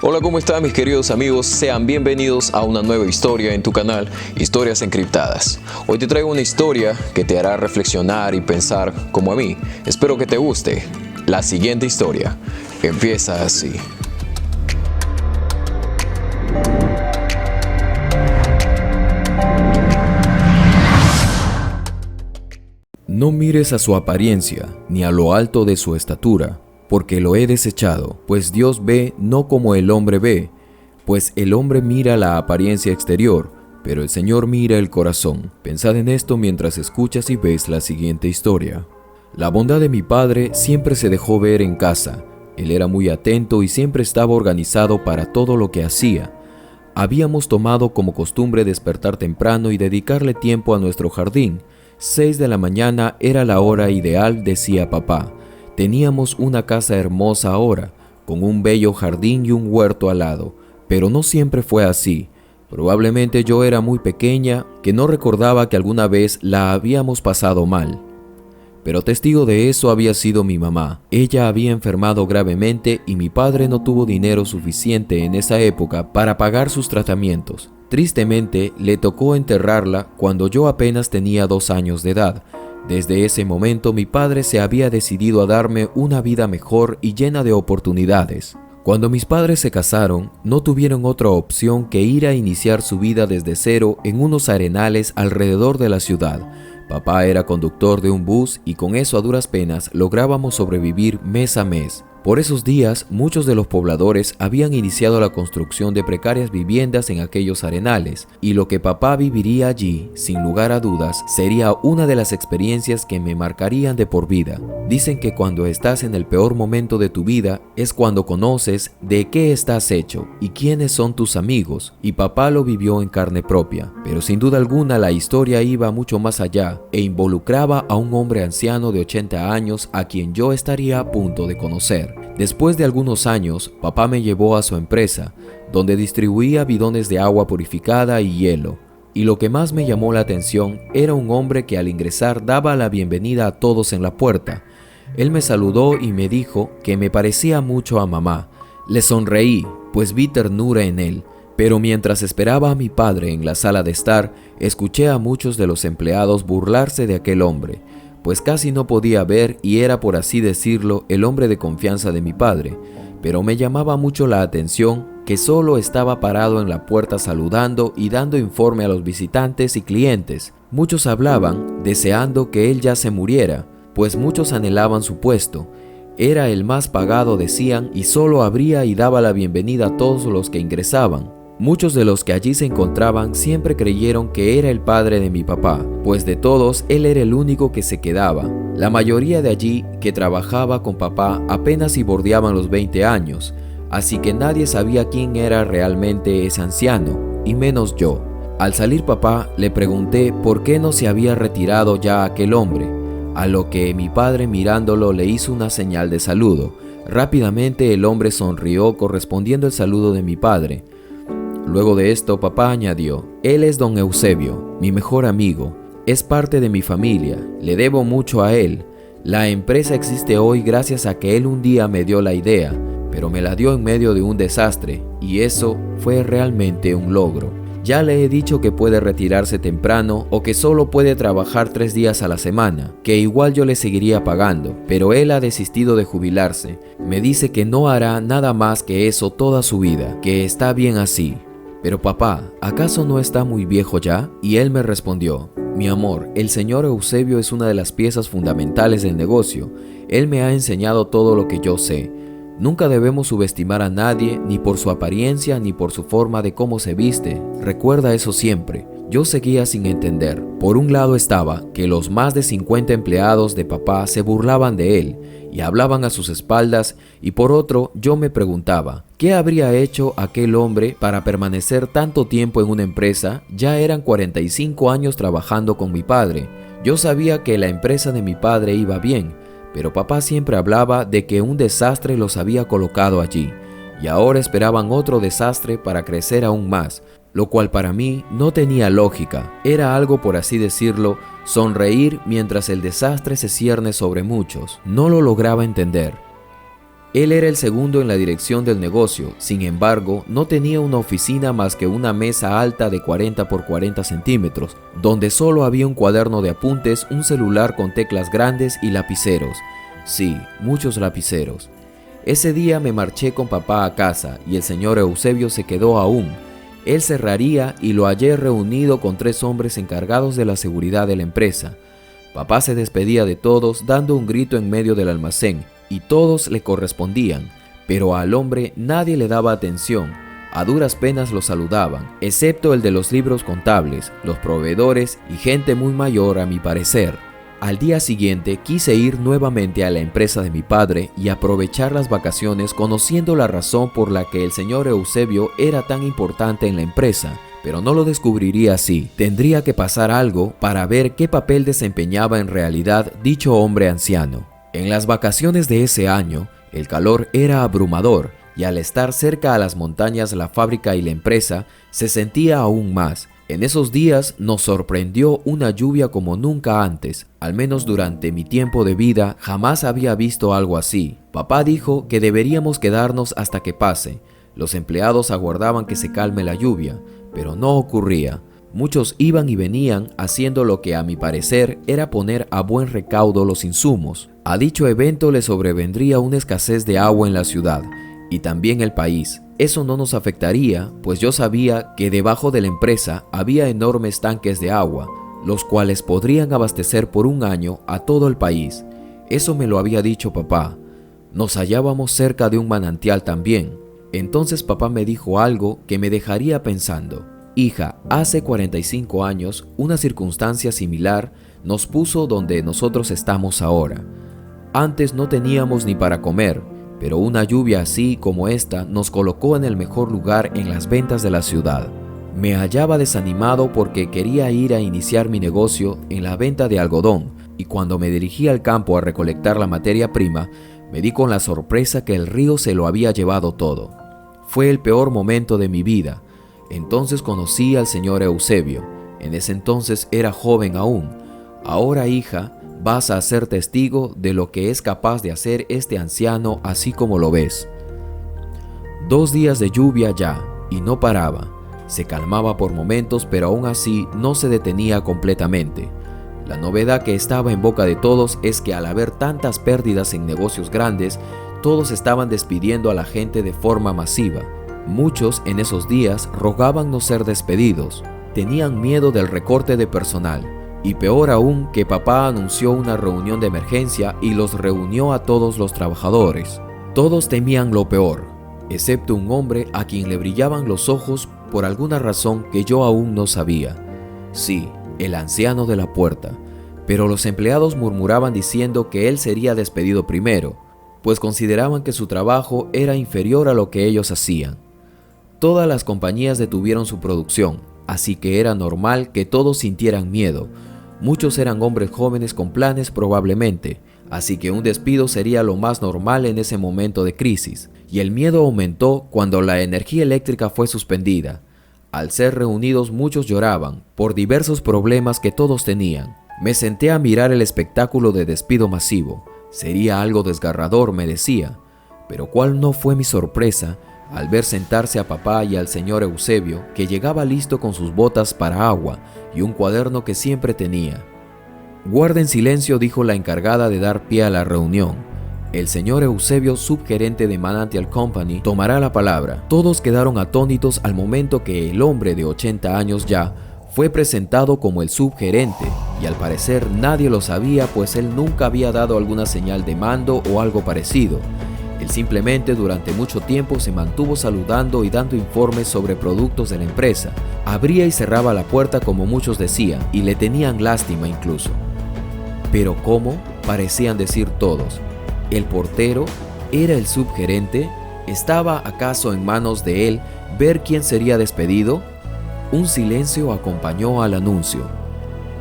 Hola, ¿cómo están mis queridos amigos? Sean bienvenidos a una nueva historia en tu canal, Historias Encriptadas. Hoy te traigo una historia que te hará reflexionar y pensar como a mí. Espero que te guste. La siguiente historia empieza así. No mires a su apariencia, ni a lo alto de su estatura, porque lo he desechado, pues Dios ve no como el hombre ve, pues el hombre mira la apariencia exterior, pero el Señor mira el corazón. Pensad en esto mientras escuchas y ves la siguiente historia. La bondad de mi padre siempre se dejó ver en casa. Él era muy atento y siempre estaba organizado para todo lo que hacía. Habíamos tomado como costumbre despertar temprano y dedicarle tiempo a nuestro jardín. 6 de la mañana era la hora ideal, decía papá. Teníamos una casa hermosa ahora, con un bello jardín y un huerto al lado, pero no siempre fue así. Probablemente yo era muy pequeña, que no recordaba que alguna vez la habíamos pasado mal. Pero testigo de eso había sido mi mamá. Ella había enfermado gravemente y mi padre no tuvo dinero suficiente en esa época para pagar sus tratamientos. Tristemente, le tocó enterrarla cuando yo apenas tenía 2 años de edad. Desde ese momento mi padre se había decidido a darme una vida mejor y llena de oportunidades. Cuando mis padres se casaron, no tuvieron otra opción que ir a iniciar su vida desde cero en unos arenales alrededor de la ciudad. Papá era conductor de un bus y con eso a duras penas lográbamos sobrevivir mes a mes. Por esos días, muchos de los pobladores habían iniciado la construcción de precarias viviendas en aquellos arenales, y lo que papá viviría allí, sin lugar a dudas, sería una de las experiencias que me marcarían de por vida. Dicen que cuando estás en el peor momento de tu vida es cuando conoces de qué estás hecho y quiénes son tus amigos, y papá lo vivió en carne propia. Pero sin duda alguna la historia iba mucho más allá e involucraba a un hombre anciano de 80 años a quien yo estaría a punto de conocer. Después de algunos años, papá me llevó a su empresa, donde distribuía bidones de agua purificada y hielo. Y lo que más me llamó la atención era un hombre que al ingresar daba la bienvenida a todos en la puerta. Él me saludó y me dijo que me parecía mucho a mamá. Le sonreí, pues vi ternura en él. Pero mientras esperaba a mi padre en la sala de estar, escuché a muchos de los empleados burlarse de aquel hombre, pues casi no podía ver y era, por así decirlo, el hombre de confianza de mi padre. Pero me llamaba mucho la atención que solo estaba parado en la puerta saludando y dando informe a los visitantes y clientes. Muchos hablaban, deseando que él ya se muriera, pues muchos anhelaban su puesto. Era el más pagado, decían, y solo abría y daba la bienvenida a todos los que ingresaban. Muchos de los que allí se encontraban siempre creyeron que era el padre de mi papá, pues de todos él era el único que se quedaba. La mayoría de allí que trabajaba con papá apenas si bordeaban los 20 años, así que nadie sabía quién era realmente ese anciano, y menos yo. Al salir papá le pregunté por qué no se había retirado ya aquel hombre, a lo que mi padre mirándolo le hizo una señal de saludo. Rápidamente el hombre sonrió correspondiendo el saludo de mi padre. Luego de esto, papá añadió: él es don Eusebio, mi mejor amigo, es parte de mi familia, le debo mucho a él. La empresa existe hoy gracias a que él un día me dio la idea, pero me la dio en medio de un desastre, y eso fue realmente un logro. Ya le he dicho que puede retirarse temprano o que solo puede trabajar 3 días a la semana, que igual yo le seguiría pagando, pero él ha desistido de jubilarse. Me dice que no hará nada más que eso toda su vida, que está bien así. Pero papá, ¿acaso no está muy viejo ya? Y él me respondió: mi amor, el señor Eusebio es una de las piezas fundamentales del negocio. Él me ha enseñado todo lo que yo sé. Nunca debemos subestimar a nadie, ni por su apariencia, ni por su forma de cómo se viste. Recuerda eso siempre. Yo seguía sin entender. Por un lado estaba que los más de 50 empleados de papá se burlaban de él y hablaban a sus espaldas, y por otro yo me preguntaba, ¿qué habría hecho aquel hombre para permanecer tanto tiempo en una empresa? Ya eran 45 años trabajando con mi padre. Yo sabía que la empresa de mi padre iba bien, pero papá siempre hablaba de que un desastre los había colocado allí, y ahora esperaban otro desastre para crecer aún más, lo cual para mí no tenía lógica. Era algo, por así decirlo, sonreír mientras el desastre se cierne sobre muchos. No lo lograba entender. Él era el segundo en la dirección del negocio, sin embargo, no tenía una oficina más que una mesa alta de 40 por 40 centímetros, donde solo había un cuaderno de apuntes, un celular con teclas grandes y lapiceros. Sí, muchos lapiceros. Ese día me marché con papá a casa y el señor Eusebio se quedó aún. Él cerraría y lo hallé reunido con 3 hombres encargados de la seguridad de la empresa. Papá se despedía de todos dando un grito en medio del almacén y todos le correspondían, pero al hombre nadie le daba atención. A duras penas lo saludaban, excepto el de los libros contables, los proveedores y gente muy mayor a mi parecer. Al día siguiente quise ir nuevamente a la empresa de mi padre y aprovechar las vacaciones conociendo la razón por la que el señor Eusebio era tan importante en la empresa, pero no lo descubriría así. Tendría que pasar algo para ver qué papel desempeñaba en realidad dicho hombre anciano. En las vacaciones de ese año, el calor era abrumador y al estar cerca a las montañas la fábrica y la empresa se sentía aún más. En esos días nos sorprendió una lluvia como nunca antes, al menos durante mi tiempo de vida jamás había visto algo así. Papá dijo que deberíamos quedarnos hasta que pase. Los empleados aguardaban que se calme la lluvia, pero no ocurría. Muchos iban y venían haciendo lo que a mi parecer era poner a buen recaudo los insumos. A dicho evento le sobrevendría una escasez de agua en la ciudad y también el país. Eso no nos afectaría, pues yo sabía que debajo de la empresa había enormes tanques de agua, los cuales podrían abastecer por un año a todo el país. Eso me lo había dicho papá. Nos hallábamos cerca de un manantial también. Entonces papá me dijo algo que me dejaría pensando. Hija, hace 45 años, una circunstancia similar nos puso donde nosotros estamos ahora. Antes no teníamos ni para comer, pero una lluvia así como esta nos colocó en el mejor lugar en las ventas de la ciudad. Me hallaba desanimado porque quería ir a iniciar mi negocio en la venta de algodón y cuando me dirigí al campo a recolectar la materia prima, me di con la sorpresa que el río se lo había llevado todo. Fue el peor momento de mi vida. Entonces conocí al señor Eusebio. En ese entonces era joven aún. Ahora, hija, vas a ser testigo de lo que es capaz de hacer este anciano así como lo ves. 2 días de lluvia ya, y no paraba. Se calmaba por momentos, pero aún así no se detenía completamente. La novedad que estaba en boca de todos es que al haber tantas pérdidas en negocios grandes, todos estaban despidiendo a la gente de forma masiva. Muchos en esos días rogaban no ser despedidos. Tenían miedo del recorte de personal. Y peor aún que papá anunció una reunión de emergencia y los reunió a todos los trabajadores. Todos temían lo peor, excepto un hombre a quien le brillaban los ojos por alguna razón que yo aún no sabía. Sí, el anciano de la puerta. Pero los empleados murmuraban diciendo que él sería despedido primero, pues consideraban que su trabajo era inferior a lo que ellos hacían. Todas las compañías detuvieron su producción, así que era normal que todos sintieran miedo. Muchos eran hombres jóvenes con planes probablemente, así que un despido sería lo más normal en ese momento de crisis, y el miedo aumentó cuando la energía eléctrica fue suspendida. Al ser reunidos muchos lloraban por diversos problemas que todos tenían. Me senté a mirar el espectáculo de despido masivo. Sería algo desgarrador, me decía, pero cuál no fue mi sorpresa al ver sentarse a papá y al señor Eusebio, que llegaba listo con sus botas para agua y un cuaderno que siempre tenía. Guarden silencio, dijo la encargada de dar pie a la reunión. El señor Eusebio, subgerente de Manantial Company, tomará la palabra. Todos quedaron atónitos al momento que el hombre de 80 años ya fue presentado como el subgerente, y al parecer nadie lo sabía, pues él nunca había dado alguna señal de mando o algo parecido. Él simplemente durante mucho tiempo se mantuvo saludando y dando informes sobre productos de la empresa. Abría y cerraba la puerta como muchos decían, y le tenían lástima incluso. ¿Pero cómo?, parecían decir todos. ¿El portero era el subgerente? ¿Estaba acaso en manos de él ver quién sería despedido? Un silencio acompañó al anuncio.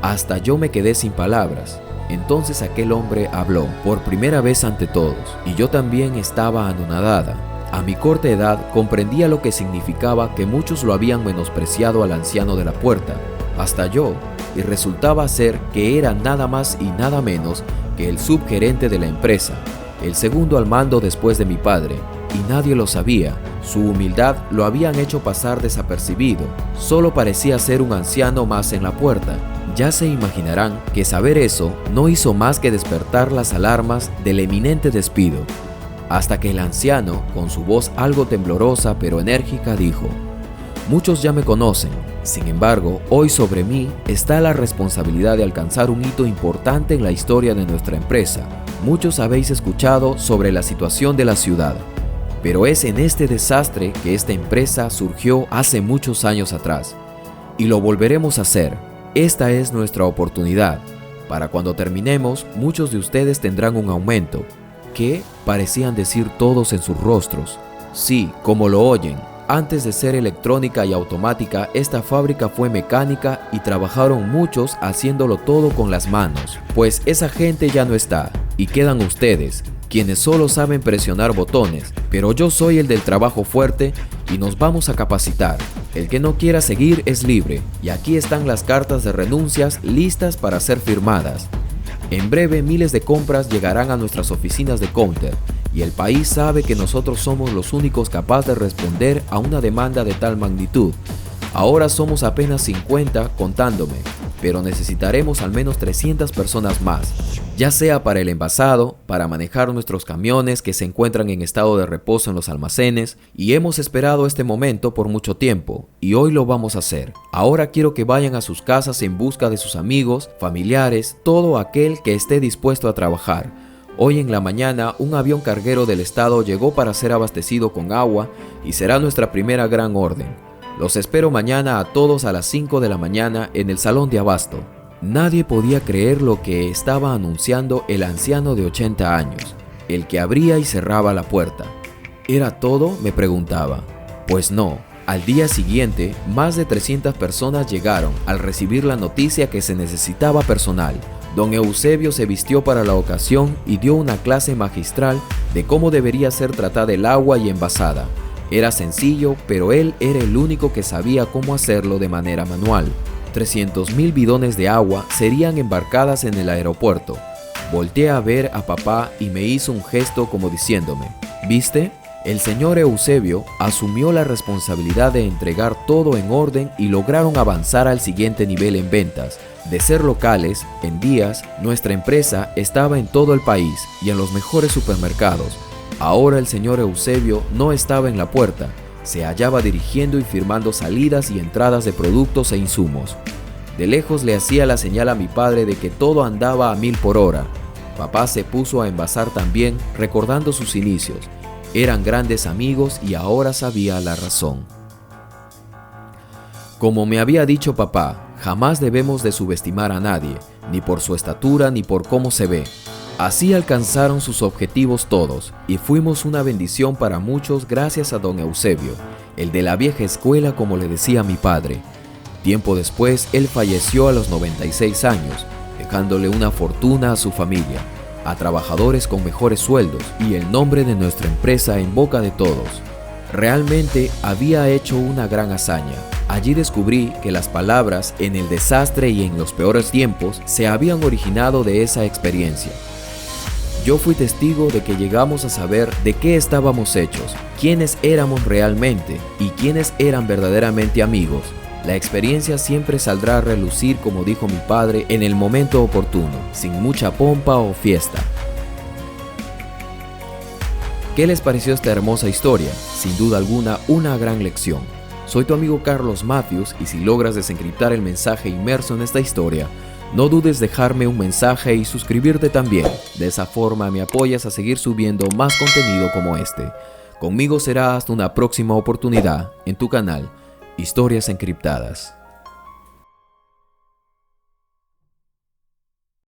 Hasta yo me quedé sin palabras. Entonces aquel hombre habló, por primera vez ante todos, y yo también estaba anonadada. A mi corta edad comprendía lo que significaba que muchos lo habían menospreciado al anciano de la puerta, hasta yo, y resultaba ser que era nada más y nada menos que el subgerente de la empresa, el segundo al mando después de mi padre, y nadie lo sabía. Su humildad lo habían hecho pasar desapercibido, solo parecía ser un anciano más en la puerta. Ya se imaginarán que saber eso no hizo más que despertar las alarmas del eminente despido, hasta que el anciano, con su voz algo temblorosa pero enérgica, dijo: «Muchos ya me conocen, sin embargo, hoy sobre mí está la responsabilidad de alcanzar un hito importante en la historia de nuestra empresa. Muchos habéis escuchado sobre la situación de la ciudad, pero es en este desastre que esta empresa surgió hace muchos años atrás, y lo volveremos a hacer. Esta es nuestra oportunidad. Para cuando terminemos, muchos de ustedes tendrán un aumento». ¿Qué? Parecían decir todos en sus rostros. Sí, como lo oyen. Antes de ser electrónica y automática, esta fábrica fue mecánica y trabajaron muchos haciéndolo todo con las manos. Pues esa gente ya no está, y quedan ustedes, quienes solo saben presionar botones, pero yo soy el del trabajo fuerte y nos vamos a capacitar. El que no quiera seguir es libre, y aquí están las cartas de renuncias listas para ser firmadas. En breve miles de compras llegarán a nuestras oficinas de counter, y el país sabe que nosotros somos los únicos capaces de responder a una demanda de tal magnitud. Ahora somos apenas 50 contándome, pero necesitaremos al menos 300 personas más, ya sea para el envasado, para manejar nuestros camiones que se encuentran en estado de reposo en los almacenes, y hemos esperado este momento por mucho tiempo, y hoy lo vamos a hacer. Ahora quiero que vayan a sus casas en busca de sus amigos, familiares, todo aquel que esté dispuesto a trabajar. Hoy en la mañana un avión carguero del estado llegó para ser abastecido con agua y será nuestra primera gran orden. Los espero mañana a todos a las 5 de la mañana en el salón de abasto. Nadie podía creer lo que estaba anunciando el anciano de 80 años, el que abría y cerraba la puerta. ¿Era todo?, me preguntaba. Pues no. Al día siguiente, más de 300 personas llegaron al recibir la noticia que se necesitaba personal. Don Eusebio se vistió para la ocasión y dio una clase magistral de cómo debería ser tratada el agua y envasada. Era sencillo, pero él era el único que sabía cómo hacerlo de manera manual. 300,000 bidones de agua serían embarcadas en el aeropuerto. Volteé a ver a papá y me hizo un gesto como diciéndome: ¿viste? El señor Eusebio asumió la responsabilidad de entregar todo en orden y lograron avanzar al siguiente nivel en ventas. De ser locales, en días, nuestra empresa estaba en todo el país y en los mejores supermercados. Ahora el señor Eusebio no estaba en la puerta, se hallaba dirigiendo y firmando salidas y entradas de productos e insumos. De lejos le hacía la señal a mi padre de que todo andaba a 1000 por hora. Papá se puso a envasar también, recordando sus inicios. Eran grandes amigos y ahora sabía la razón. Como me había dicho papá, jamás debemos de subestimar a nadie, ni por su estatura ni por cómo se ve. Así alcanzaron sus objetivos todos, y fuimos una bendición para muchos gracias a don Eusebio, el de la vieja escuela como le decía mi padre. Tiempo después, él falleció a los 96 años, dejándole una fortuna a su familia, a trabajadores con mejores sueldos y el nombre de nuestra empresa en boca de todos. Realmente había hecho una gran hazaña. Allí descubrí que las palabras en el desastre y en los peores tiempos se habían originado de esa experiencia. Yo fui testigo de que llegamos a saber de qué estábamos hechos, quiénes éramos realmente y quiénes eran verdaderamente amigos. La experiencia siempre saldrá a relucir, como dijo mi padre, en el momento oportuno, sin mucha pompa o fiesta. ¿Qué les pareció esta hermosa historia? Sin duda alguna, una gran lección. Soy tu amigo Carlos Matthews y si logras desencriptar el mensaje inmerso en esta historia, no dudes dejarme un mensaje y suscribirte también. De esa forma me apoyas a seguir subiendo más contenido como este. Conmigo será hasta una próxima oportunidad en tu canal Historias Encriptadas.